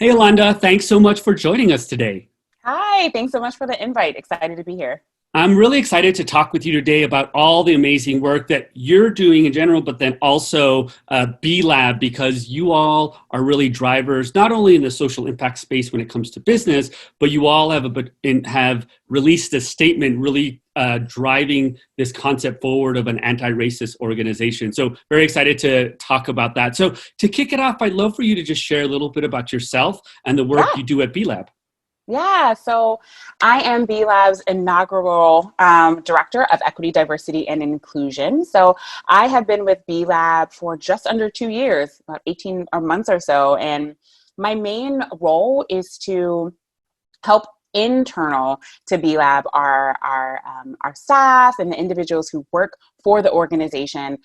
Hey, Ellonda, thanks so much for joining us today. Hi, thanks so much for the invite. Excited to be here. I'm really excited to talk with you today about all the amazing work that you're doing in general, but then also B Lab, because you all are really drivers, not only in the social impact space when it comes to business, but you all have released a statement really driving this concept forward of an anti-racist organization. So very excited to talk about that. So to kick it off, I'd love for you to just share a little bit about yourself and the work Yeah, you do at B Lab. yeah. So I am B Lab's inaugural Director of Equity, Diversity, and Inclusion. So I have been with B Lab for just under 2 years, about 18 or months or so. And my main role is to help internal to B Lab our staff and the individuals who work for the organization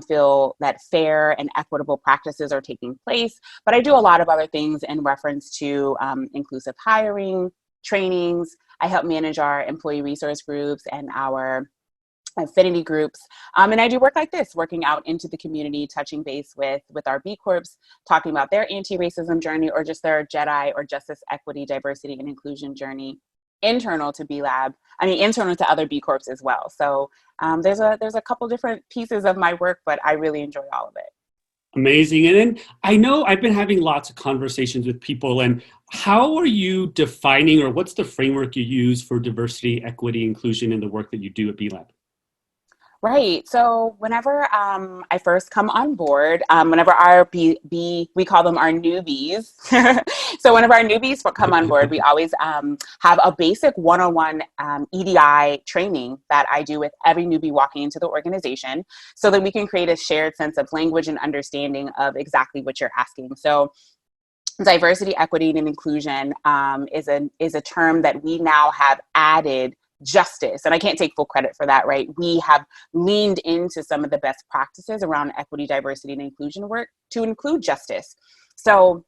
feel that fair and equitable practices are taking place. But I do a lot of other things in reference to inclusive hiring, trainings. I help manage our employee resource groups and our affinity groups. And I do work like this, working out into the community, touching base with our B Corps, talking about their anti-racism journey or just their JEDI or justice, equity, diversity, and inclusion journey internal to B Lab. I mean, internal to other B Corps as well. So there's a couple different pieces of my work, but I really enjoy all of it. Amazing. And then I know I've been having lots of conversations with people, and how are you defining or what's the framework you use for diversity, equity, inclusion in the work that you do at B Lab? Right. So whenever I first come on board, whenever our we call them our newbies. So whenever our newbies come on board, we always have a basic one-on-one EDI training that I do with every newbie walking into the organization, so that we can create a shared sense of language and understanding of exactly what you're asking. So diversity, equity, and inclusion is a term that we now have added justice. And I can't take full credit for that, right? We have leaned into some of the best practices around equity, diversity, and inclusion work to include justice. So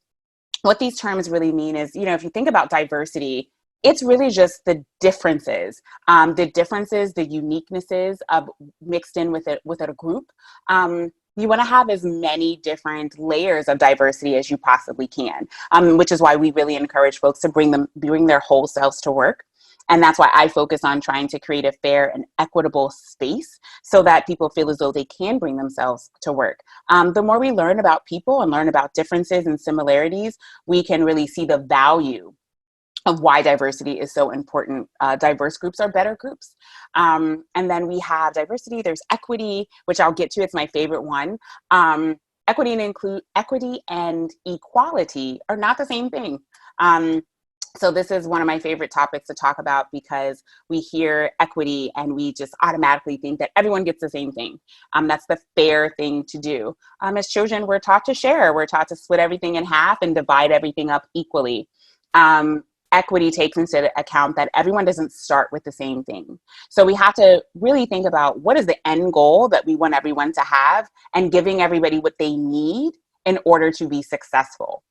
what these terms really mean is, if you think about diversity, it's really just the differences, the uniquenesses of mixed in with a group. You want to have as many different layers of diversity as you possibly can, which is why we really encourage folks to bring their whole selves to work. And that's why I focus on trying to create a fair and equitable space so that people feel as though they can bring themselves to work. The more we learn about people and learn about differences and similarities, we can really see the value of why diversity is so important. Diverse groups are better groups. And then we have diversity, there's equity, which I'll get to, it's my favorite one. Equity and equality are not the same thing. So this is one of my favorite topics to talk about because we hear equity and we just automatically think that everyone gets the same thing. That's the fair thing to do. As children, we're taught to share. We're taught to split everything in half and divide everything up equally. Equity takes into account that everyone doesn't start with the same thing. So we have to really think about what is the end goal that we want everyone to have and giving everybody what they need in order to be successful.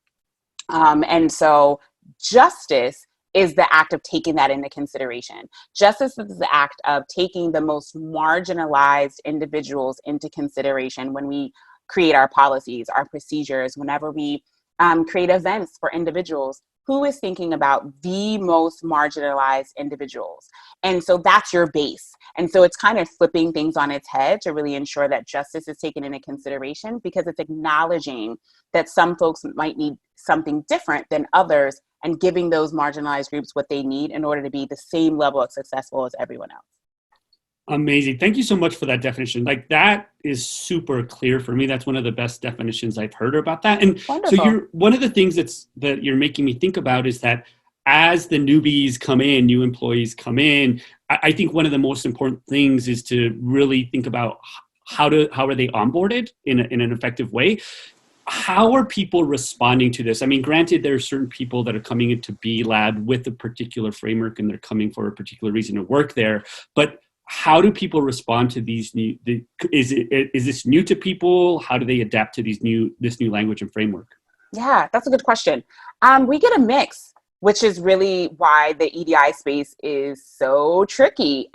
And so justice is the act of taking that into consideration. Justice is the act of taking the most marginalized individuals into consideration when we create our policies, our procedures, whenever we create events for individuals. Who is thinking about the most marginalized individuals? And so that's your base. And so it's kind of flipping things on its head to really ensure that justice is taken into consideration, because it's acknowledging that some folks might need something different than others and giving those marginalized groups what they need in order to be the same level of successful as everyone else. Amazing. Thank you so much for that definition. Like, that is super clear for me. That's one of the best definitions I've heard about that. And so Wonderful. one of the things that you're making me think about is that as the newbies come in, new employees come in, I think one of the most important things is to really think about how are they onboarded in an effective way. How are people responding to this? I mean, granted, there are certain people that are coming into B Lab with a particular framework and they're coming for a particular reason to work there, but how do people respond to these is this new to people? How do they adapt to this new language and framework? Yeah, that's a good question. We get a mix, which is really why the EDI space is so tricky.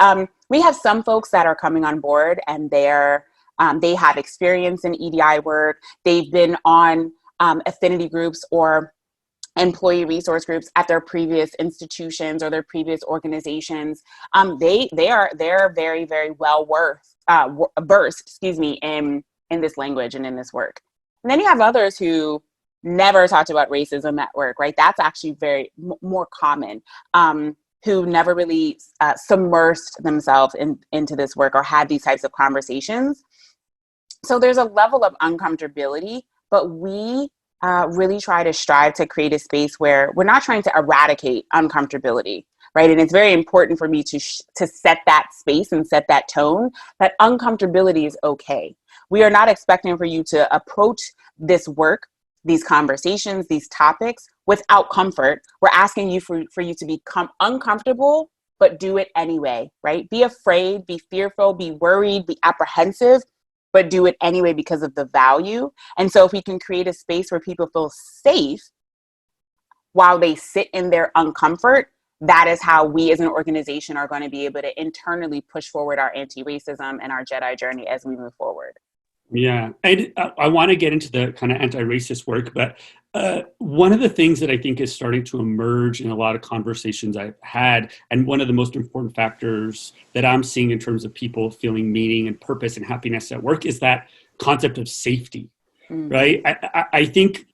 We have some folks that are coming on board and they have experience in EDI work. They've been on affinity groups or employee resource groups at their previous institutions or their previous organizations. They're very, very well versed, in this language and in this work. And then you have others who never talked about racism at work, right? That's actually more common. Who never really submersed themselves into this work or had these types of conversations. So there's a level of uncomfortability, but we really try to strive to create a space where we're not trying to eradicate uncomfortability, right? And it's very important for me to set that space and set that tone that uncomfortability is okay. We are not expecting for you to approach this work, these conversations, these topics without comfort. We're asking you for you to become uncomfortable, but do it anyway, right? Be afraid, be fearful, be worried, be apprehensive, but do it anyway because of the value. And so if we can create a space where people feel safe while they sit in their uncomfort, that is how we as an organization are going to be able to internally push forward our anti-racism and our JEDI journey as we move forward. Yeah, and I want to get into the kind of anti-racist work, but one of the things that I think is starting to emerge in a lot of conversations I've had, and one of the most important factors that I'm seeing in terms of people feeling meaning and purpose and happiness at work, is that concept of safety, right? I think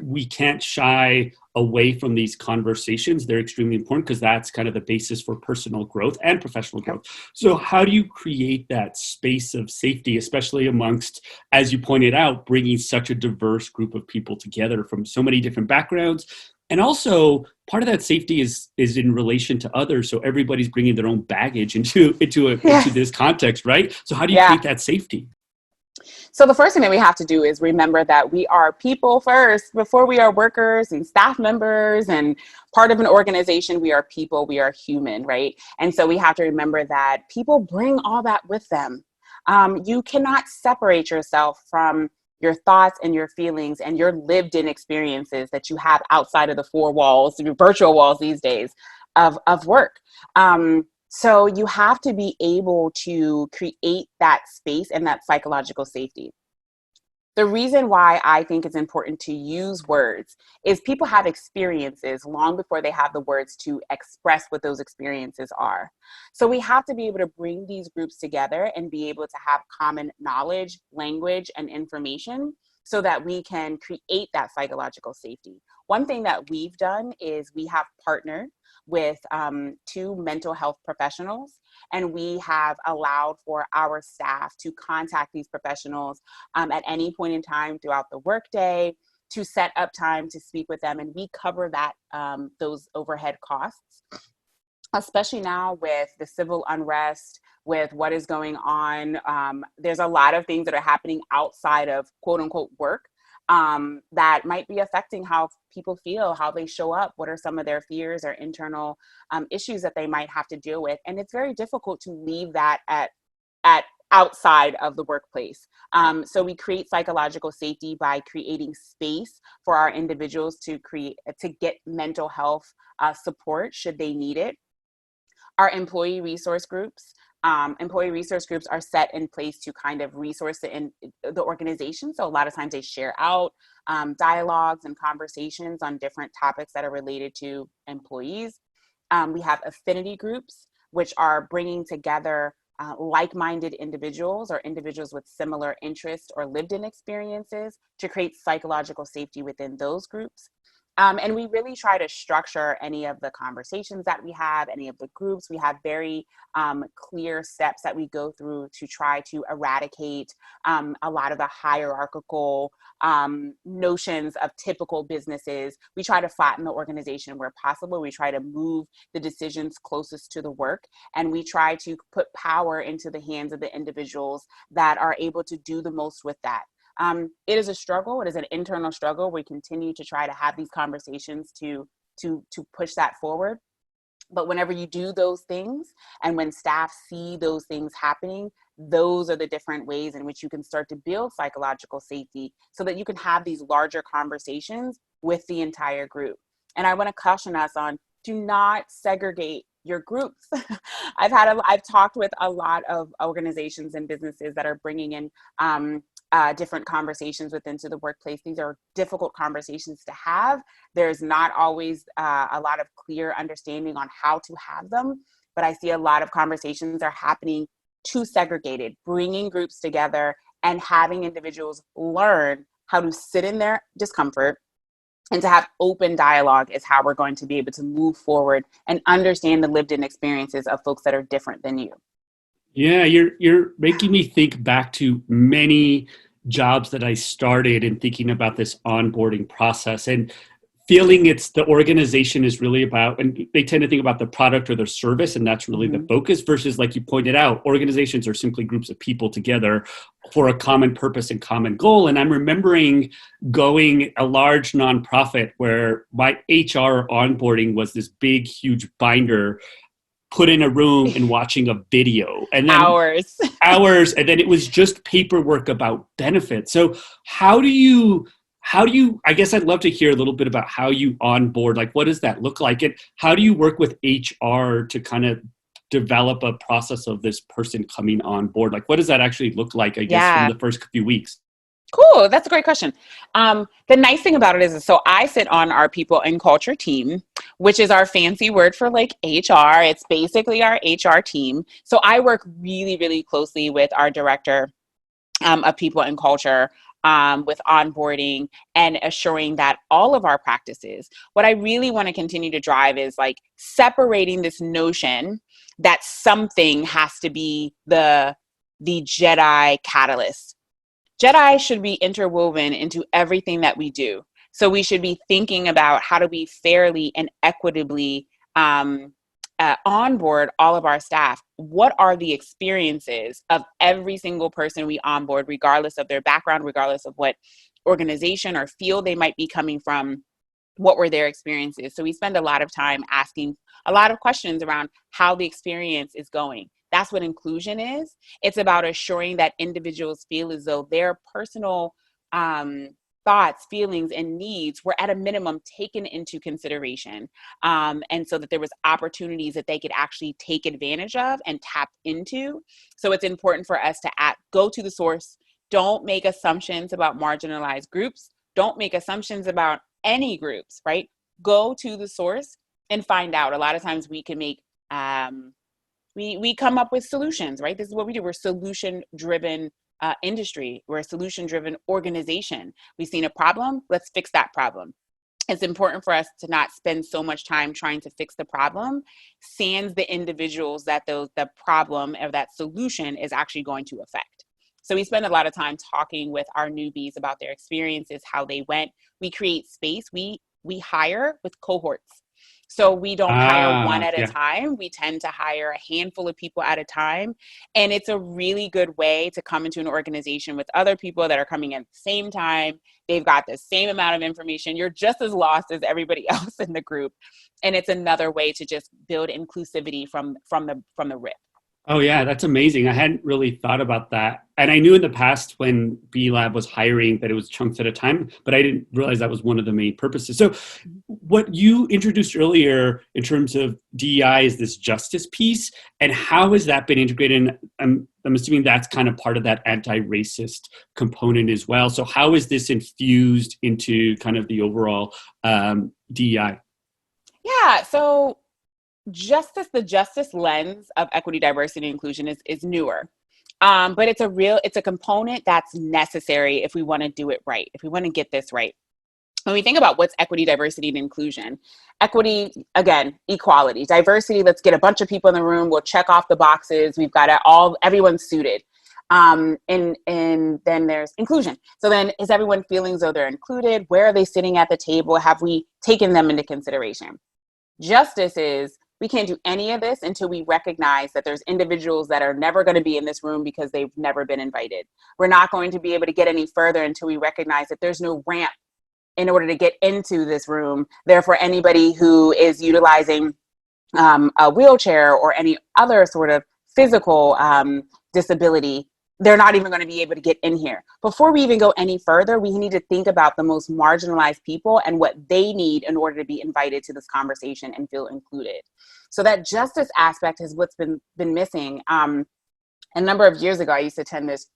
we can't shy away from these conversations. They're extremely important because that's kind of the basis for personal growth and professional growth. So how do you create that space of safety, especially amongst, as you pointed out, bringing such a diverse group of people together from so many different backgrounds? And also part of that safety is in relation to others. So everybody's bringing their own baggage into this context, right? So how do you create that safety? So the first thing that we have to do is remember that we are people first before we are workers and staff members and part of an organization. We are people, we are human, right? And so we have to remember that people bring all that with them. You cannot separate yourself from your thoughts and your feelings and your lived in experiences that you have outside of the four walls, your virtual walls these days of work. So you have to be able to create that space and that psychological safety. The reason why I think it's important to use words is people have experiences long before they have the words to express what those experiences are. So we have to be able to bring these groups together and be able to have common knowledge, language, and information so that we can create that psychological safety. One thing that we've done is we have partnered with 2 mental health professionals, and we have allowed for our staff to contact these professionals at any point in time throughout the workday to set up time to speak with them, and we cover that those overhead costs, especially now with the civil unrest, with what is going on. There's a lot of things that are happening outside of quote unquote work that might be affecting how people feel, how they show up, what are some of their fears or internal issues that they might have to deal with. And it's very difficult to leave that at outside of the workplace. So we create psychological safety by creating space for our individuals to get mental health support should they need it. Our employee resource groups are set in place to kind of resource the organization. So a lot of times they share out dialogues and conversations on different topics that are related to employees. We have affinity groups, which are bringing together like-minded individuals or individuals with similar interests or lived-in experiences to create psychological safety within those groups. And we really try to structure any of the conversations that we have, any of the groups. We have very clear steps that we go through to try to eradicate a lot of the hierarchical notions of typical businesses. We try to flatten the organization where possible. We try to move the decisions closest to the work, and we try to put power into the hands of the individuals that are able to do the most with that. It is a struggle. It is an internal struggle. We continue to try to have these conversations to push that forward. But whenever you do those things, and when staff see those things happening, those are the different ways in which you can start to build psychological safety so that you can have these larger conversations with the entire group. And I want to caution us on, do not segregate your groups. I've talked with a lot of organizations and businesses that are bringing in different conversations within to the workplace. These are difficult conversations to have. There's not always a lot of clear understanding on how to have them, but I see a lot of conversations are happening too segregated, bringing groups together and having individuals learn how to sit in their discomfort and to have open dialogue is how we're going to be able to move forward and understand the lived in experiences of folks that are different than you. Yeah, you're making me think back to many jobs that I started and thinking about this onboarding process and feeling it's the organization is really about, and they tend to think about the product or their service, and that's really the focus versus, like you pointed out, organizations are simply groups of people together for a common purpose and common goal. And I'm remembering going a large nonprofit where my HR onboarding was this big, huge binder put in a room and watching a video and then Hours. and then it was just paperwork about benefits. So how do you, I guess I'd love to hear a little bit about how you onboard, like what does that look like? And how do you work with HR to kind of develop a process of this person coming on board? Like what does that actually look like, I guess, from the first few weeks? Cool. That's a great question. The nice thing about it is, so I sit on our people and culture team, which is our fancy word for like HR. It's basically our HR team. So I work really, really closely with our director of people and culture with onboarding and assuring that all of our practices, what I really want to continue to drive is like separating this notion that something has to be the Jedi catalyst. Jedi should be interwoven into everything that we do. So we should be thinking about how do we fairly and equitably onboard all of our staff. What are the experiences of every single person we onboard, regardless of their background, regardless of what organization or field they might be coming from? What were their experiences? So we spend a lot of time asking a lot of questions around how the experience is going. That's what inclusion is. It's about assuring that individuals feel as though their personal thoughts, feelings, and needs were at a minimum taken into consideration. And so that there was opportunities that they could actually take advantage of and tap into. So it's important for us to go to the source. Don't make assumptions about marginalized groups. Don't make assumptions about any groups, right? Go to the source and find out. A lot of times we can make we come up with solutions, right? This is what we do. We're solution-driven industry. We're a solution-driven organization. We've seen a problem. Let's fix that problem. It's important for us to not spend so much time trying to fix the problem, sans the individuals that the problem or that solution is actually going to affect. So we spend a lot of time talking with our newbies about their experiences, how they went. We create space. We hire with cohorts. So we don't hire one at a time. We tend to hire a handful of people at a time. And it's a really good way to come into an organization with other people that are coming at the same time. They've got the same amount of information. You're just as lost as everybody else in the group. And it's another way to just build inclusivity from the rip. Oh yeah, that's amazing. I hadn't really thought about that. And I knew in the past when B Lab was hiring that it was chunks at a time, but I didn't realize that was one of the main purposes. So what you introduced earlier in terms of DEI is this justice piece, and how has that been integrated? And I'm assuming that's kind of part of that anti-racist component as well. So how is this infused into kind of the overall DEI? Yeah, so the justice lens of equity, diversity, and inclusion is newer. But it's a component that's necessary if we want to do it right, if we want to get this right. When we think about what's equity, diversity, and inclusion, equity, again, equality. Diversity, let's get a bunch of people in the room, we'll check off the boxes, we've got everyone's suited. And then there's inclusion. So then is everyone feeling as though they're included? Where are they sitting at the table? Have we taken them into consideration? Justice is, we can't do any of this until we recognize that there's individuals that are never going to be in this room because they've never been invited. We're not going to be able to get any further until we recognize that there's no ramp in order to get into this room. Therefore, anybody who is utilizing a wheelchair or any other sort of physical disability, they're not even going to be able to get in here. Before we even go any further, we need to think about the most marginalized people and what they need in order to be invited to this conversation and feel included. So that justice aspect is what's been missing. A number of years ago, I used to attend this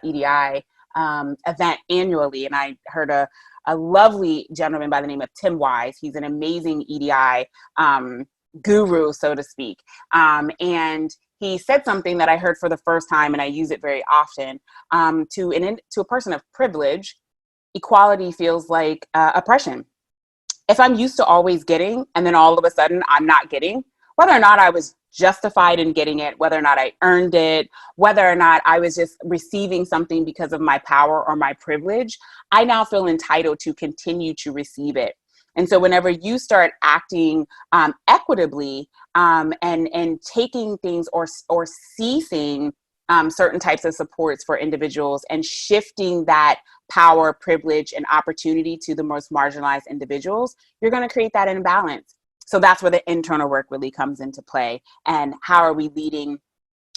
EDI event annually. And I heard a lovely gentleman by the name of Tim Wise. He's an amazing EDI guru, so to speak. And he said something that I heard for the first time, and I use it very often. To a person of privilege, equality feels like oppression. If I'm used to always getting, and then all of a sudden I'm not getting, whether or not I was justified in getting it, whether or not I earned it, whether or not I was just receiving something because of my power or my privilege, I now feel entitled to continue to receive it. And so whenever you start acting equitably and taking things or ceasing certain types of supports for individuals and shifting that power, privilege, and opportunity to the most marginalized individuals, you're going to create that imbalance. So that's where the internal work really comes into play. And how are we leading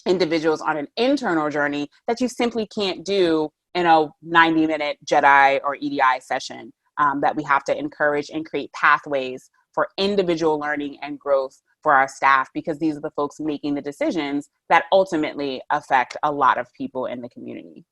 individuals on an internal journey that you simply can't do in a 90-minute JEDI or EDI session, that we have to encourage and create pathways for individual learning and growth for our staff, because these are the folks making the decisions that ultimately affect a lot of people in the community.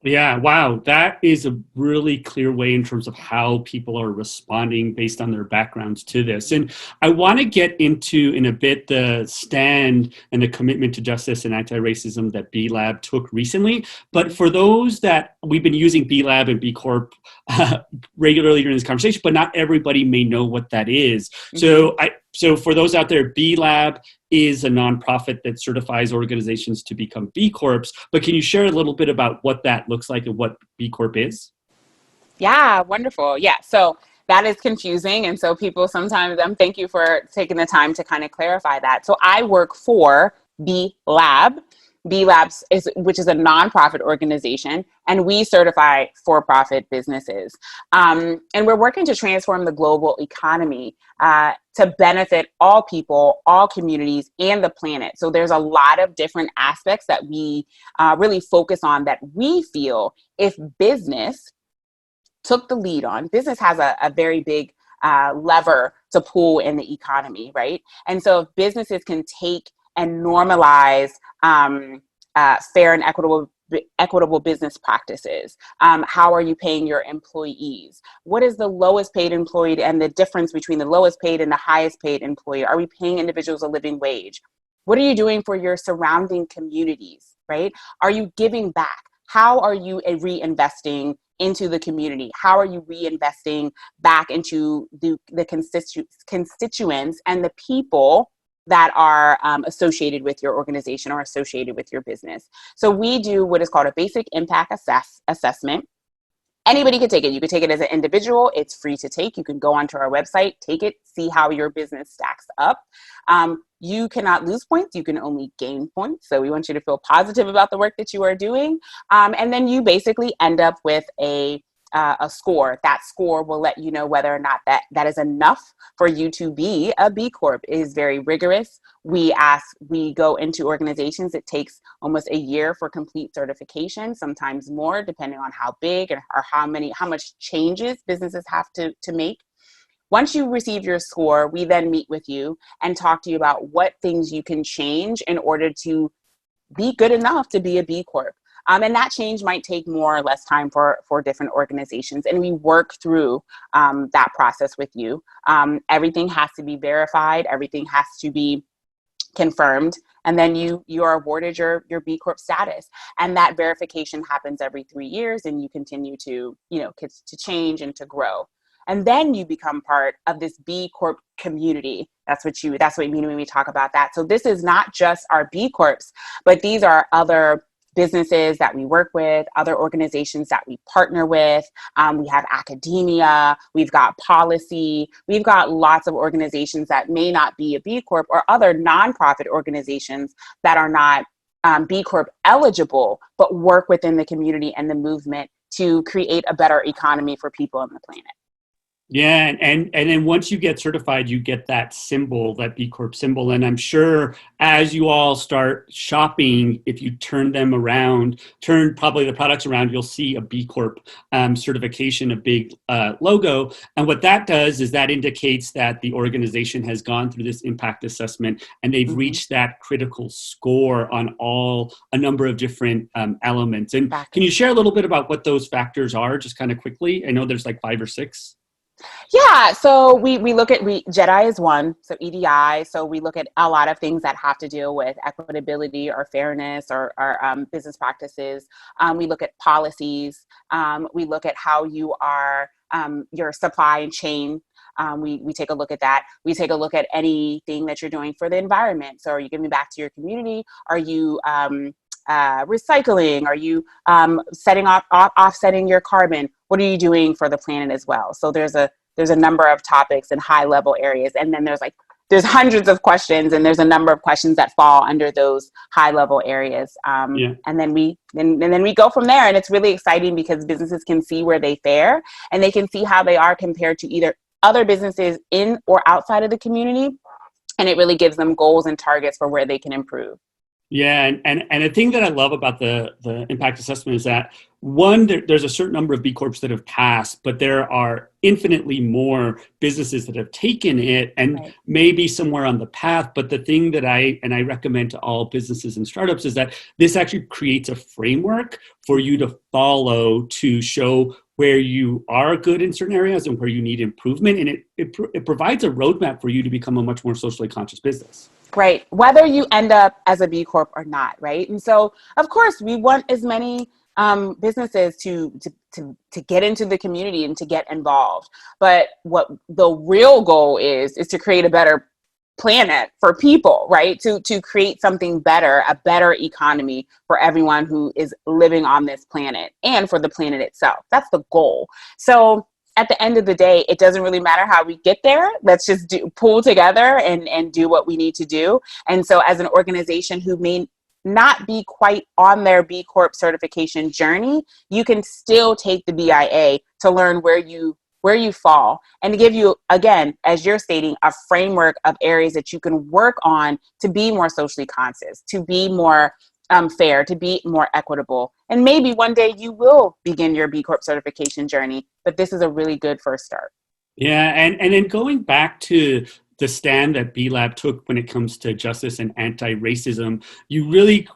Yeah, wow. That is a really clear way in terms of how people are responding based on their backgrounds to this. And I want to get into in a bit the stand and the commitment to justice and anti-racism that B Lab took recently. But for those that we've been using B Lab and B Corp regularly during this conversation, but not everybody may know what that is. Mm-hmm. So for those out there, B Lab is a nonprofit that certifies organizations to become B Corps. But can you share a little bit about what that looks like and what B Corp is? Yeah, wonderful. Yeah, so that is confusing. And so people sometimes, thank you for taking the time to kind of clarify that. So I work for B Lab. B Labs which is a nonprofit organization, and we certify for-profit businesses. And we're working to transform the global economy to benefit all people, all communities, and the planet. So there's a lot of different aspects that we really focus on that we feel if business took the lead on. Business has a very big lever to pull in the economy, right? And so if businesses can take and normalize fair and equitable business practices. How are you paying your employees? What is the lowest paid employee and the difference between the lowest paid and the highest paid employee? Are we paying individuals a living wage? What are you doing for your surrounding communities, right? Are you giving back? How are you reinvesting into the community? How are you reinvesting back into the constituents and the people that are associated with your organization or associated with your business? So we do what is called a basic impact assessment. Anybody could take it. You could take it as an individual. It's free to take. You can go onto our website, take it, see how your business stacks up. You cannot lose points. You can only gain points. So we want you to feel positive about the work that you are doing. And then you basically end up with a score. That score will let you know whether or not that is enough for you to be a B Corp. It is very rigorous. We go into organizations. It takes almost a year for complete certification, sometimes more, depending on how big or how much changes businesses have to make. Once you receive your score, we then meet with you and talk to you about what things you can change in order to be good enough to be a B Corp. And that change might take more or less time for different organizations. And we work through that process with you. Everything has to be verified. Everything has to be confirmed. And then you are awarded your B Corp status. And that verification happens every 3 years, and you continue to change and to grow. And then you become part of this B Corp community. That's what we mean when we talk about that. So this is not just our B Corps, but these are other businesses that we work with, other organizations that we partner with. We have academia, we've got policy, we've got lots of organizations that may not be a B Corp, or other nonprofit organizations that are not B Corp eligible, but work within the community and the movement to create a better economy for people on the planet. Yeah, and then once you get certified, you get that symbol, that B Corp symbol. And I'm sure as you all start shopping, if you turn them around, turn probably the products around, you'll see a B Corp certification, a big logo. And what that does is that indicates that the organization has gone through this impact assessment and they've Mm-hmm. reached that critical score on a number of different elements. And can you Factors. share a little bit about what those factors are, just kind of quickly? I know there's like 5 or 6. Yeah, so we look at JEDI is one, so EDI. So we look at a lot of things that have to deal with equitability or fairness or business practices. We look at policies. We look at how you are your supply chain. We take a look at that. We take a look at anything that you're doing for the environment. So are you giving back to your community? Are you recycling? Are you offsetting your carbon? What are you doing for the planet as well? So there's a number of topics and high level areas, and then there's hundreds of questions, and there's a number of questions that fall under those high level areas. Yeah. And then we go from there, and it's really exciting because businesses can see where they fare, and they can see how they are compared to either other businesses in or outside of the community, and it really gives them goals and targets for where they can improve. Yeah, and the thing that I love about the impact assessment is that one, there's a certain number of B Corps that have passed, but there are infinitely more businesses that have taken it and Right. maybe somewhere on the path. But the thing that I recommend to all businesses and startups is that this actually creates a framework for you to follow to show where you are good in certain areas and where you need improvement. And it provides a roadmap for you to become a much more socially conscious business. Right. Whether you end up as a B Corp or not, right? And so, of course, we want as many businesses to get into the community and to get involved. But what the real goal is to create a better planet for people, right? To create something better, a better economy for everyone who is living on this planet and for the planet itself. That's the goal. So at the end of the day, it doesn't really matter how we get there. Let's just pull together and do what we need to do. And so as an organization who may not be quite on their B Corp certification journey, you can still take the BIA to learn where you fall and to give you, again, as you're stating, a framework of areas that you can work on to be more socially conscious, to be more fair, to be more equitable. And maybe one day you will begin your B Corp certification journey, but this is a really good first start. Yeah, and then going back to the stand that B Lab took when it comes to justice and anti-racism, you really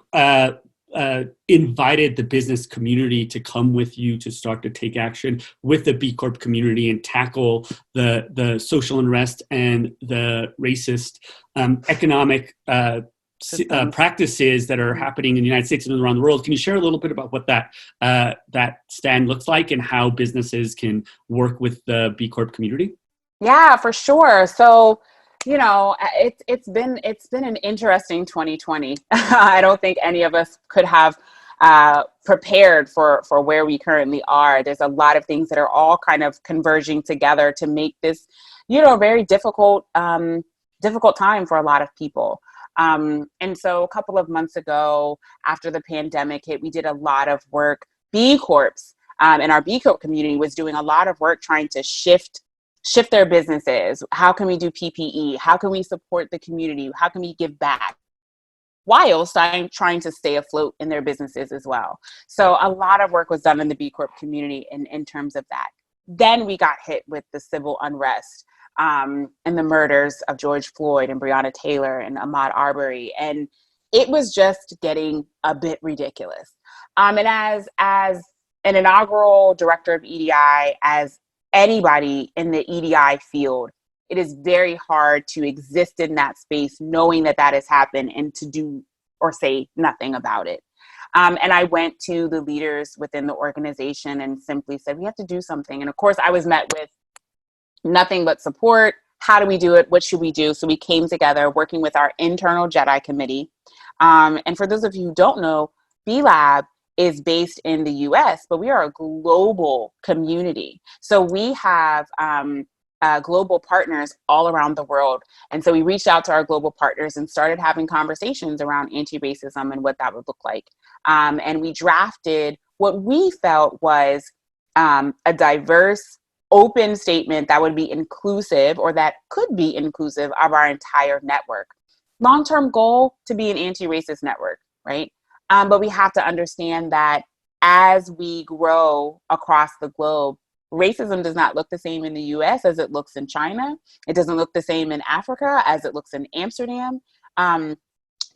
invited the business community to come with you to start to take action with the B Corp community and tackle the social unrest and the racist economic practices that are happening in the United States and around the world. Can you share a little bit about what that stand looks like and how businesses can work with the B Corp community? Yeah, for sure. So, it's been an interesting 2020. I don't think any of us could have prepared for where we currently are. There's a lot of things that are all kind of converging together to make this, very difficult time for a lot of people. And so a couple of months ago, after the pandemic hit, we did a lot of work. B Corps and our B Corp community was doing a lot of work trying to shift their businesses. How can we do PPE? How can we support the community? How can we give back? While trying to stay afloat in their businesses as well. So a lot of work was done in the B Corp community in terms of that. Then we got hit with the civil unrest and the murders of George Floyd and Breonna Taylor and Ahmaud Arbery. And it was just getting a bit ridiculous. And as an inaugural director of EDI, as anybody in the EDI field, it is very hard to exist in that space knowing that has happened and to do or say nothing about it. And I went to the leaders within the organization and simply said, we have to do something. And of course, I was met with nothing but support. How do we do it? What should we do? So we came together working with our internal JEDI committee. And for those of you who don't know, B Lab is based in the US, but we are a global community. So we have global partners all around the world. And so we reached out to our global partners and started having conversations around anti-racism and what that would look like. And we drafted what we felt was a diverse open statement that would be inclusive, or that could be inclusive, of our entire network. Long-term goal to be an anti-racist network, right? But we have to understand that as we grow across the globe, racism does not look the same in the US as it looks in China. It doesn't look the same in Africa as it looks in Amsterdam.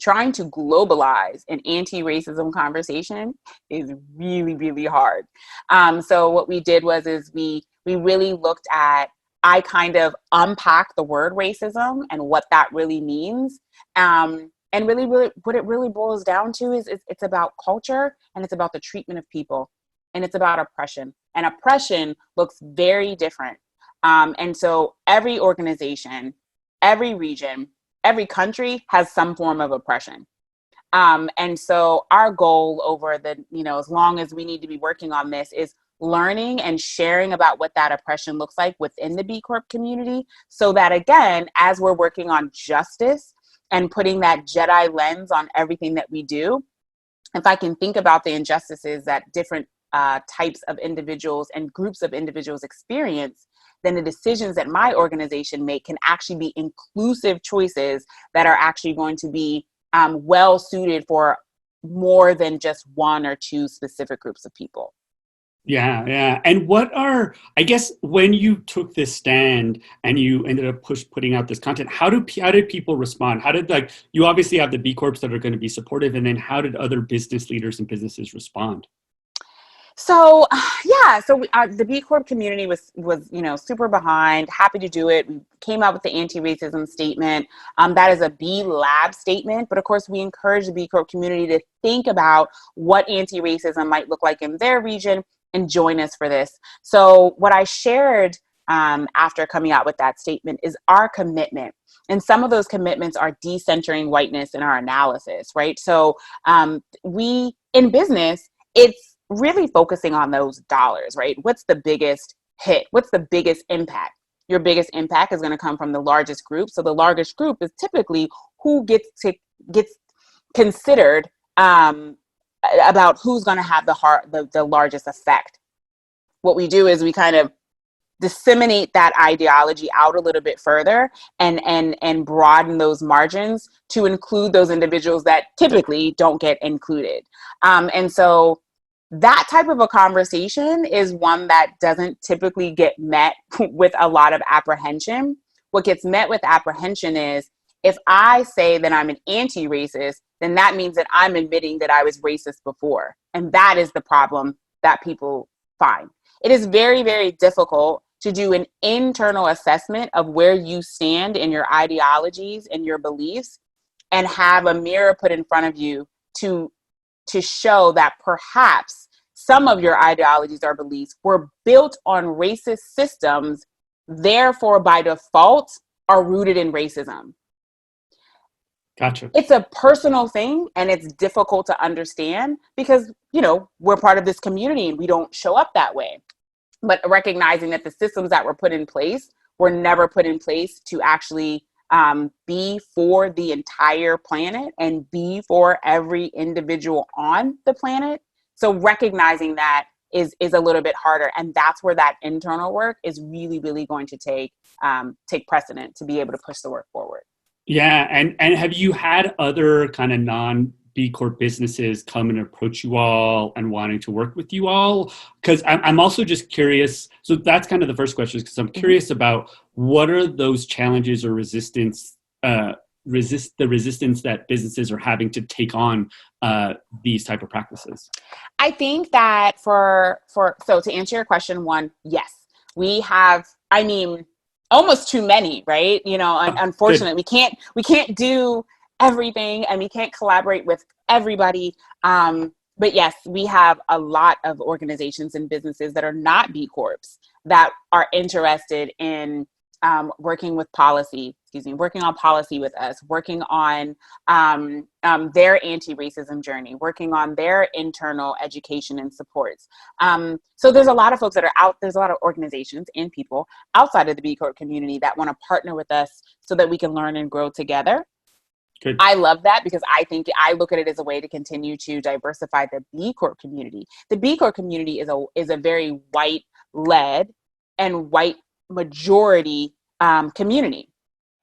Trying to globalize an anti-racism conversation is really, really hard. So what we did is we really looked at, I kind of unpacked the word racism and what that really means. And really, what it really boils down to is it's about culture, and it's about the treatment of people, and it's about oppression. And oppression looks very different. And so every organization, every region, every country has some form of oppression. And so our goal over the, as long as we need to be working on this, is learning and sharing about what that oppression looks like within the B Corp community, so that, again, as we're working on justice and putting that Jedi lens on everything that we do, if I can think about the injustices that different types of individuals and groups of individuals experience, then the decisions that my organization make can actually be inclusive choices that are actually going to be well suited for more than just one or two specific groups of people. Yeah, yeah. And I guess, when you took this stand and you ended up putting out this content, how did people respond? How did, you obviously have the B Corps that are going to be supportive, and then how did other business leaders and businesses respond? So the B Corp community was super behind, happy to do it. We came out with the anti-racism statement. That is a B Lab statement, but of course we encourage the B Corp community to think about what anti-racism might look like in their region and join us for this. So what I shared after coming out with that statement is our commitment. And some of those commitments are decentering whiteness in our analysis, right? So we, in business, it's really focusing on those dollars, right? What's the biggest hit? What's the biggest impact? Your biggest impact is going to come from the largest group. So the largest group is typically who gets considered about who's going to have the largest effect. What we do is we kind of disseminate that ideology out a little bit further and broaden those margins to include those individuals that typically don't get included. And so that type of a conversation is one that doesn't typically get met with a lot of apprehension. What gets met with apprehension is, if I say that I'm an anti-racist, then that means that I'm admitting that I was racist before. And that is the problem that people find. It is very, very difficult to do an internal assessment of where you stand in your ideologies and your beliefs, and have a mirror put in front of you to show that perhaps some of your ideologies or beliefs were built on racist systems, therefore by default are rooted in racism. Gotcha. It's a personal thing, and it's difficult to understand because, we're part of this community and we don't show up that way. But recognizing that the systems that were put in place were never put in place to actually be for the entire planet and be for every individual on the planet. So recognizing that is a little bit harder. And that's where that internal work is really, really going to take precedent to be able to push the work forward. Yeah. And have you had other kind of non-B Corp businesses come and approach you all and wanting to work with you all? Because I'm also just curious. So that's kind of the first question, because I'm curious about what are those challenges or resistance that businesses are having to take on these type of practices? I think that so to answer your question, one, yes, we have, almost too many, right? Unfortunately, we can't do everything, and we can't collaborate with everybody. But yes, we have a lot of organizations and businesses that are not B Corps that are interested in working on policy with us, working on their anti-racism journey, working on their internal education and supports. So there's a lot of folks that are out, there's a lot of organizations and people outside of the B Corp community that want to partner with us so that we can learn and grow together. Good. I love that, because I look at it as a way to continue to diversify the B Corp community. The B Corp community is a very white-led and white majority community.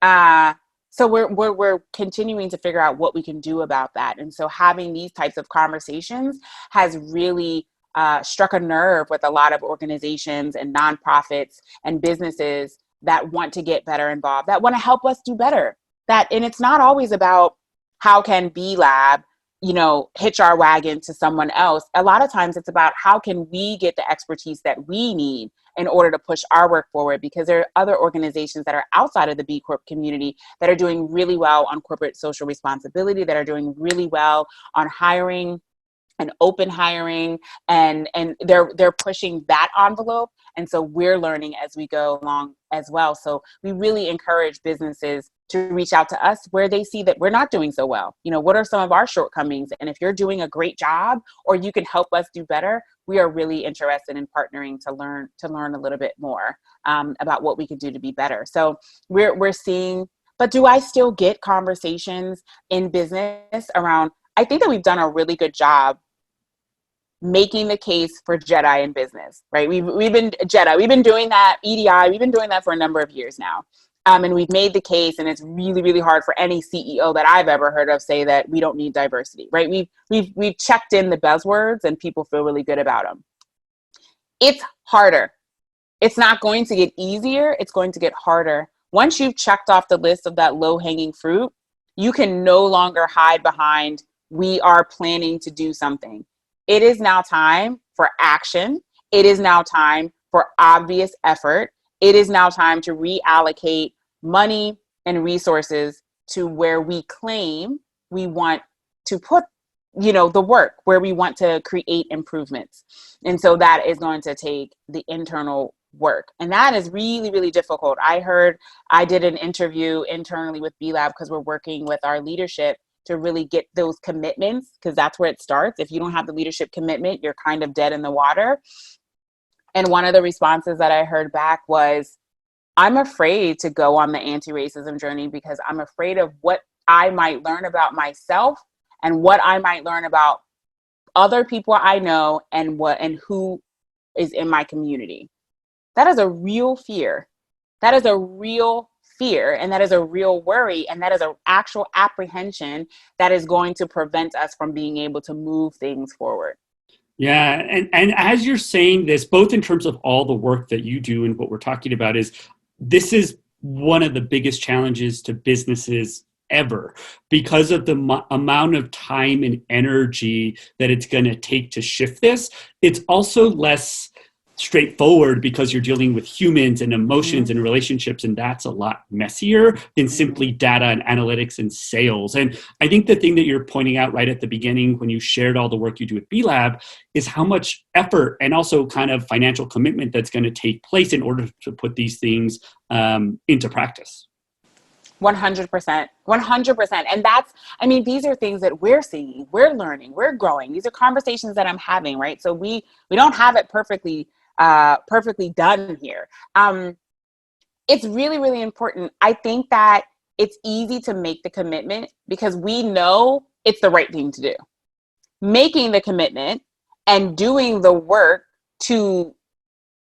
So we're continuing to figure out what we can do about that. And so having these types of conversations has really struck a nerve with a lot of organizations and nonprofits and businesses that want to get better involved, that want to help us do better. And it's not always about how can B Lab, hitch our wagon to someone else. A lot of times it's about how can we get the expertise that we need in order to push our work forward, because there are other organizations that are outside of the B Corp community that are doing really well on corporate social responsibility, that are doing really well on hiring and open hiring, and they're pushing that envelope. And so we're learning as we go along as well. So we really encourage businesses to reach out to us where they see that we're not doing so well. What are some of our shortcomings? And if you're doing a great job or you can help us do better, we are really interested in partnering to learn a little bit more about what we can do to be better. So we're seeing, but do I still get conversations in business around, I think that we've done a really good job making the case for JEDI in business, right? We've been JEDI, we've been doing that, EDI, we've been doing that for a number of years now. And we've made the case, and it's really, really hard for any CEO that I've ever heard of say that we don't need diversity, right? We've checked in the buzzwords and people feel really good about them. It's harder. It's not going to get easier. It's going to get harder. Once you've checked off the list of that low-hanging fruit, you can no longer hide behind, we are planning to do something. It is now time for action. It is now time for obvious effort. It is now time to reallocate money and resources to where we claim we want to put, the work, where we want to create improvements. And so that is going to take the internal work. And that is really, really difficult. I did an interview internally with B Lab because we're working with our leadership to really get those commitments, because that's where it starts. If you don't have the leadership commitment, you're kind of dead in the water. And one of the responses that I heard back was, I'm afraid to go on the anti-racism journey because I'm afraid of what I might learn about myself and what I might learn about other people I know and who is in my community. That is a real fear. That is a real fear, and that is a real worry, and that is an actual apprehension that is going to prevent us from being able to move things forward. Yeah, and as you're saying this, both in terms of all the work that you do and what we're talking about, this is one of the biggest challenges to businesses ever, because of the amount of time and energy that it's going to take to shift this. It's also less straightforward because you're dealing with humans and emotions and relationships, and that's a lot messier than simply data and analytics and sales. And I think the thing that you're pointing out right at the beginning when you shared all the work you do at B Lab is how much effort and also kind of financial commitment that's going to take place in order to put these things into practice. 100%. 100%. And these are things that we're seeing, we're learning, we're growing. These are conversations that I'm having, right? So we don't have it perfectly done here. It's really, really important. I think that it's easy to make the commitment because we know it's the right thing to do. Making the commitment and doing the work to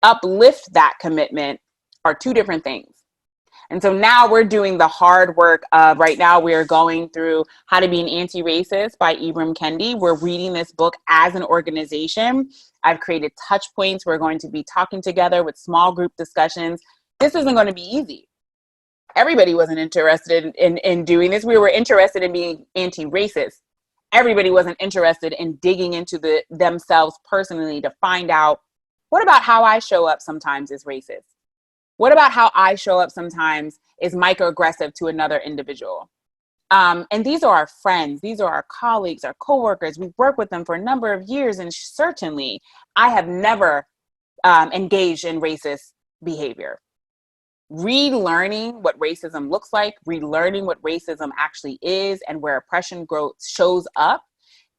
uplift that commitment are two different things. And so now we're doing the hard work of, right now we are going through How to Be an Anti-Racist by Ibram Kendi. We're reading this book as an organization. I've created touch points. We're going to be talking together with small group discussions. This isn't going to be easy. Everybody wasn't interested in doing this. We were interested in being anti-racist. Everybody wasn't interested in digging into themselves personally to find out, what about how I show up sometimes is racist? What about how I show up sometimes is microaggressive to another individual? And these are our friends. These are our colleagues, our coworkers. We've worked with them for a number of years. And certainly I have never engaged in racist behavior. Relearning what racism looks like, relearning what racism actually is and where oppression shows up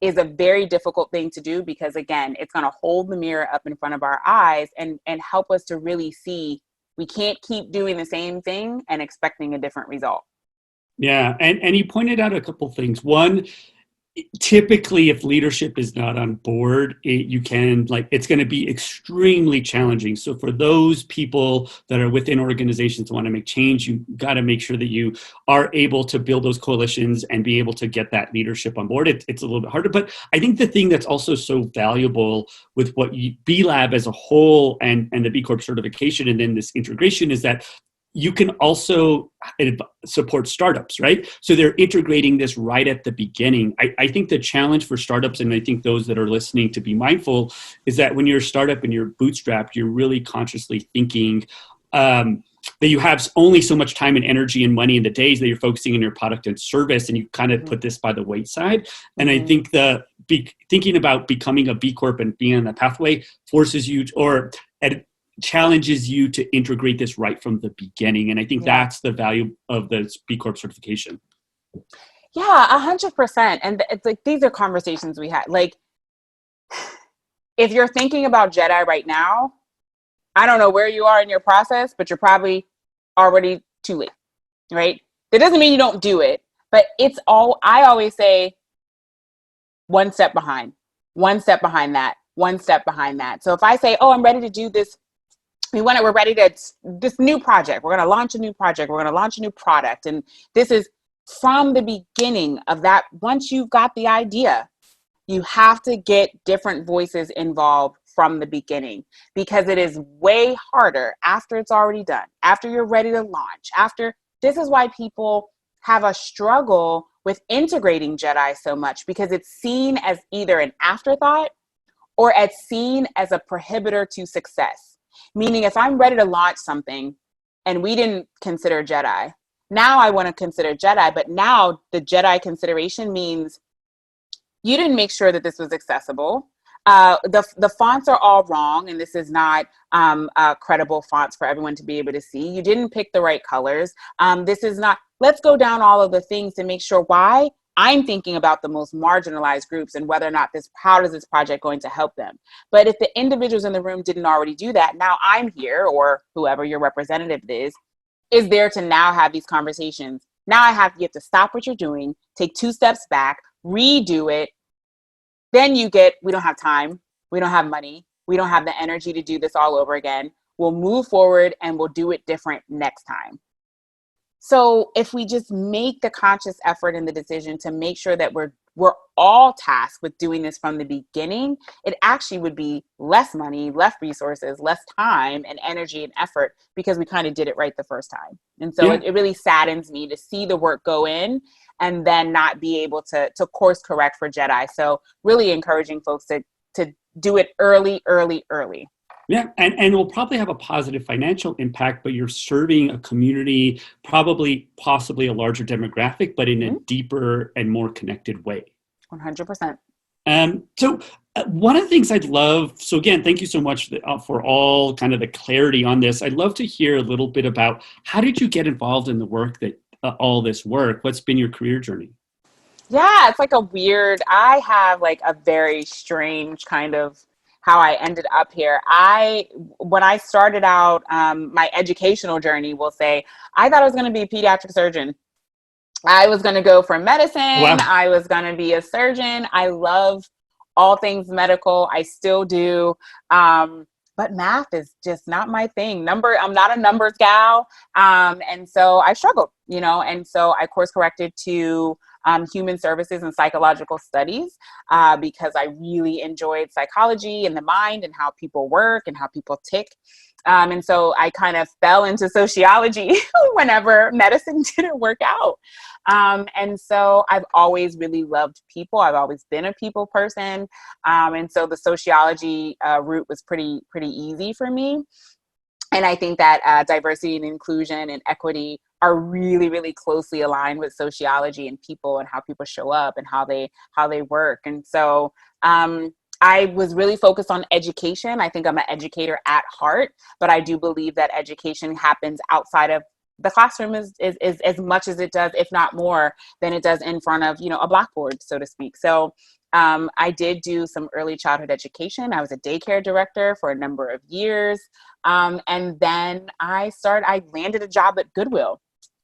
is a very difficult thing to do, because again, it's going to hold the mirror up in front of our eyes and help us to really see we can't keep doing the same thing and expecting a different result. Yeah, and you pointed out a couple things. One, typically if leadership is not on board, it's going to be extremely challenging. So for those people that are within organizations that want to make change, you got to make sure that you are able to build those coalitions and be able to get that leadership on board. It's a little bit harder, but I think the thing that's also so valuable with what B Lab as a whole and the B Corp certification and then this integration is that you can also support startups, right? So they're integrating this right at the beginning. I think the challenge for startups, and I think those that are listening to be mindful, is that when you're a startup and you're bootstrapped, you're really consciously thinking that you have only so much time and energy and money in the days that you're focusing on your product and service, and you kind of put this by the wayside. And I think thinking about becoming a B Corp and being on that pathway forces you challenges you to integrate this right from the beginning. And I think that's the value of the B Corp certification. Yeah, 100%. And it's like, these are conversations we had. Like, if you're thinking about Jedi right now, I don't know where you are in your process, but you're probably already too late, right? That doesn't mean you don't do it, but I always say one step behind that, one step behind that. So if I say, oh, I'm ready to do this, we're ready to this new project. We're going to launch a new project. We're going to launch a new product. And this is from the beginning of that. Once you've got the idea, you have to get different voices involved from the beginning, because it is way harder after it's already done, after you're ready to launch, this is why people have a struggle with integrating Jedi so much, because it's seen as either an afterthought or it's seen as a prohibitor to success. Meaning, if I'm ready to launch something and we didn't consider Jedi, now I want to consider Jedi, but now the Jedi consideration means you didn't make sure that this was accessible. The fonts are all wrong, and this is not credible fonts for everyone to be able to see. You didn't pick the right colors. This is not, let's go down all of the things to make sure why I'm thinking about the most marginalized groups and whether or not how is this project going to help them? But if the individuals in the room didn't already do that, now I'm here, or whoever your representative is there to now have these conversations. Now you have to stop what you're doing, take 2 steps back, redo it. Then we don't have time, we don't have money, we don't have the energy to do this all over again. We'll move forward and we'll do it different next time. So if we just make the conscious effort and the decision to make sure that we're all tasked with doing this from the beginning, it actually would be less money, less resources, less time and energy and effort, because we kind of did it right the first time. And so it really saddens me to see the work go in and then not be able to course correct for Jedi. So really encouraging folks to do it early. Yeah, and it will probably have a positive financial impact, but you're serving a community, possibly a larger demographic, but in a deeper and more connected way. 100%. So one of the things I'd love, so again, thank you so much for all kind of the clarity on this. I'd love to hear a little bit about how did you get involved in the work all this work? What's been your career journey? Yeah, it's like I have like a very strange kind of how I ended up here. When I started out my educational journey, we'll say, I thought I was going to be a pediatric surgeon. I was going to go for medicine. Wow. I was going to be a surgeon. I love all things medical. I still do. But math is just not my thing. I'm not a numbers gal. And so I struggled, and so I course corrected to human services and psychological studies because I really enjoyed psychology and the mind and how people work and how people tick. And so I kind of fell into sociology whenever medicine didn't work out. And so I've always really loved people. I've always been a people person. And so the sociology route was pretty easy for me. And I think that diversity and inclusion and equity are really, really closely aligned with sociology and people and how people show up and how they work. And so I was really focused on education. I think I'm an educator at heart, but I do believe that education happens outside of the classroom is as much as it does, if not more, than it does in front of, a blackboard, so to speak. So I did do some early childhood education. I was a daycare director for a number of years. And then I landed a job at Goodwill.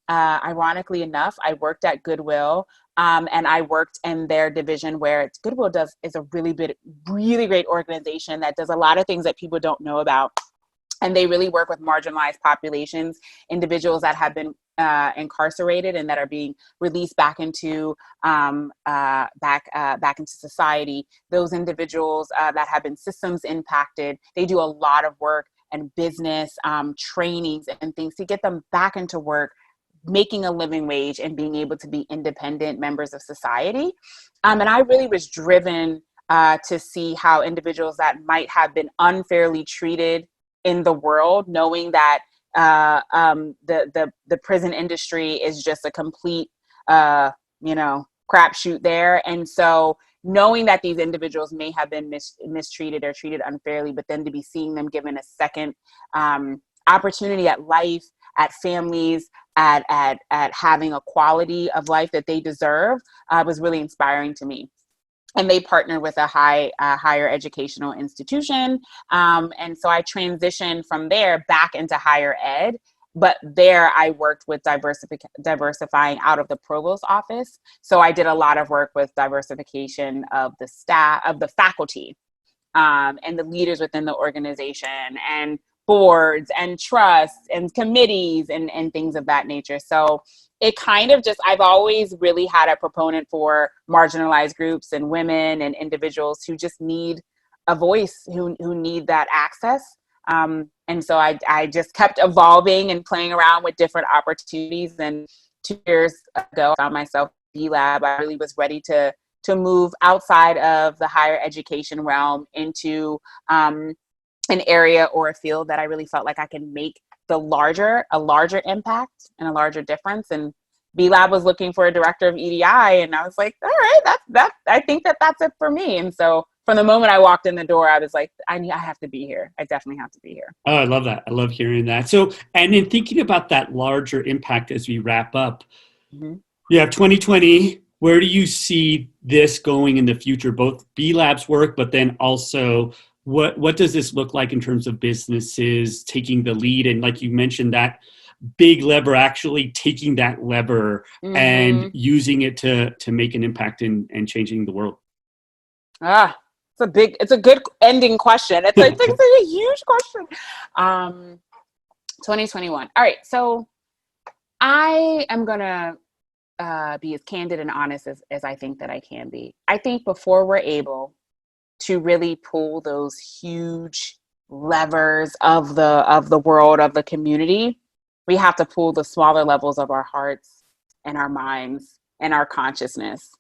Ironically enough, I worked at Goodwill And I worked in their division where it's Goodwill is a really great organization that does a lot of things that people don't know about. And they really work with marginalized populations, individuals that have been incarcerated and that are being released back into back into society. Those individuals that have been systems impacted, they do a lot of work and business trainings and things to get them back into work, making a living wage and being able to be independent members of society. And I really was driven to see how individuals that might have been unfairly treated in the world, knowing that the prison industry is just a complete, crapshoot there. And so knowing that these individuals may have been mistreated or treated unfairly, but then to be seeing them given a second opportunity at life, at families, at having a quality of life that they deserve was really inspiring to me. And they partner with a higher educational institution. And so I transitioned from there back into higher ed. But there I worked with diversifying out of the provost office. So I did a lot of work with diversification of the staff, of the faculty, and the leaders within the organization, and boards and trusts and committees and things of that nature. So it kind of just, I've always really had a proponent for marginalized groups and women and individuals who just need a voice, who need that access. And so I just kept evolving and playing around with different opportunities. And 2 years ago, I found myself at B-Lab. I really was ready to move outside of the higher education realm into an area or a field that I really felt like I can make a larger impact and a larger difference. And B-Lab was looking for a director of EDI, and I was like, all right, I think that's it for me. And so from the moment I walked in the door, I was like, I have to be here. I definitely have to be here. Oh, I love that. I love hearing that. So, and in thinking about that larger impact as we wrap up, you have 2020. Where do you see this going in the future, both B-Lab's work, but then also what does this look like in terms of businesses taking the lead? And like you mentioned, that big lever, actually taking that lever and using it to make an impact and changing the world. It's a good ending question. It's a huge question. 2021. All right. So I am going to be as candid and honest as I think that I can be. I think before we're able to really pull those huge levers of the world, of the community, we have to pull the smaller levels of our hearts and our minds and our consciousness.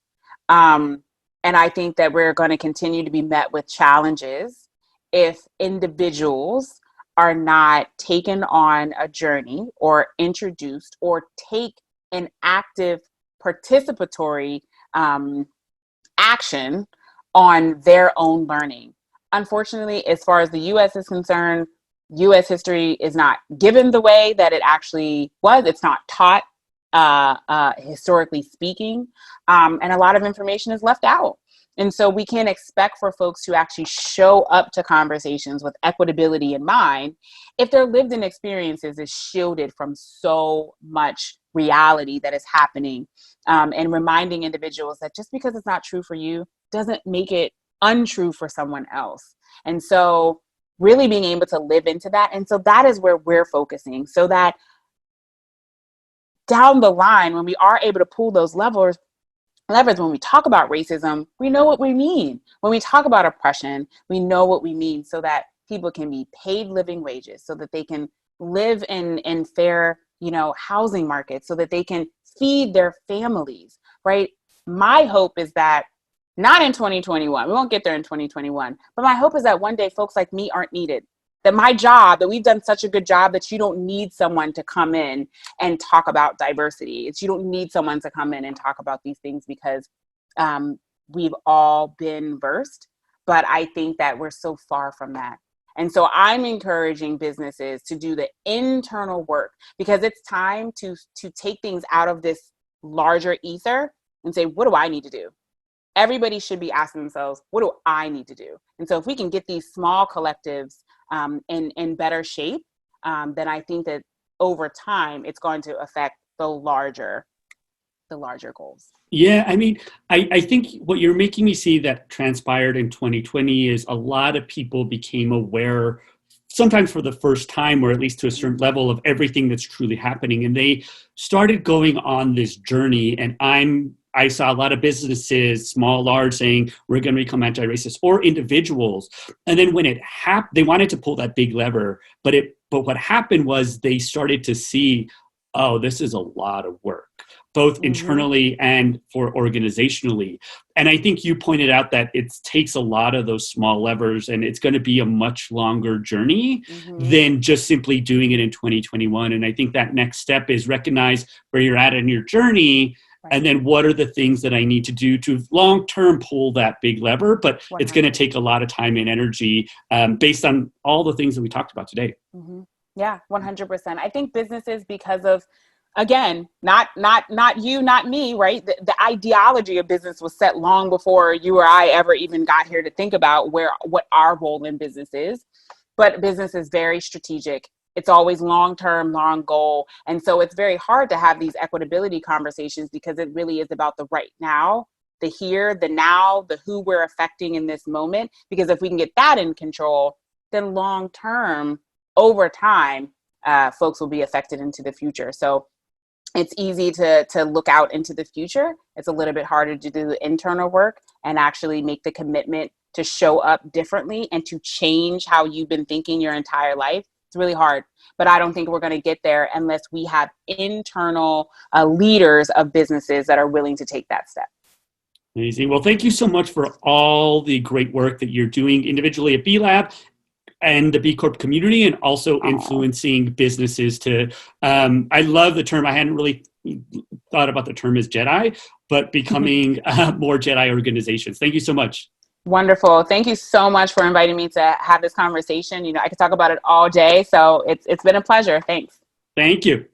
And I think that we're going to continue to be met with challenges if individuals are not taken on a journey or introduced or take an active participatory action on their own learning. Unfortunately, as far as the U.S. is concerned, U.S. history is not given the way that it actually was. It's not taught, historically speaking, and a lot of information is left out. And so we can't expect for folks to actually show up to conversations with equitability in mind if their lived in experiences is shielded from so much reality that is happening, and reminding individuals that just because it's not true for you doesn't make it untrue for someone else. And so really being able to live into that. And so that is where we're focusing, so that down the line, when we are able to pull those levers, when we talk about racism, we know what we mean. When we talk about oppression, we know what we mean, so that people can be paid living wages, so that they can live in fair, housing markets, so that they can feed their families, right? My hope is that not in 2021, we won't get there in 2021, but my hope is that one day folks like me aren't needed. That we've done such a good job that you don't need someone to come in and talk about diversity. You don't need someone to come in and talk about these things, because we've all been versed. But I think that we're so far from that. And so I'm encouraging businesses to do the internal work, because it's time to take things out of this larger ether and say, what do I need to do? Everybody should be asking themselves, what do I need to do? And so if we can get these small collectives in better shape, then I think that over time it's going to affect the larger goals. Yeah, I mean, I think what you're making me see that transpired in 2020 is a lot of people became aware, sometimes for the first time, or at least to a certain level, of everything that's truly happening. And they started going on this journey. And I saw a lot of businesses, small, large, saying we're going to become anti-racist, or individuals. And then when it happened, they wanted to pull that big lever, but what happened was they started to see, oh, this is a lot of work, both Mm-hmm. internally and for organizationally. And I think you pointed out that it takes a lot of those small levers, and it's going to be a much longer journey Mm-hmm. than just simply doing it in 2021. And I think that next step is recognize where you're at in your journey, Right. and then what are the things that I need to do to long term pull that big lever. But it's going to 100. take a lot of time and energy, based on all the things that we talked about today. Mm-hmm. Yeah, 100%. I think businesses, because of, again, not you, not me, right? The ideology of business was set long before you or I ever even got here to think about what our role in business is. But business is very strategic. It's always long term, long goal. And so it's very hard to have these equitability conversations, because it really is about the right now, the here, the now, the who we're affecting in this moment. Because if we can get that in control, then long term, over time, folks will be affected into the future. So it's easy to look out into the future. It's a little bit harder to do the internal work and actually make the commitment to show up differently and to change how you've been thinking your entire life. It's really hard, but I don't think we're going to get there unless we have internal leaders of businesses that are willing to take that step. Amazing. Well, thank you so much for all the great work that you're doing individually at B Lab and the B Corp community, and also Oh. influencing businesses to, I love the term, I hadn't really thought about the term as Jedi, but becoming more Jedi organizations. Thank you so much. Wonderful. Thank you so much for inviting me to have this conversation. I could talk about it all day. So it's been a pleasure. Thanks. Thank you.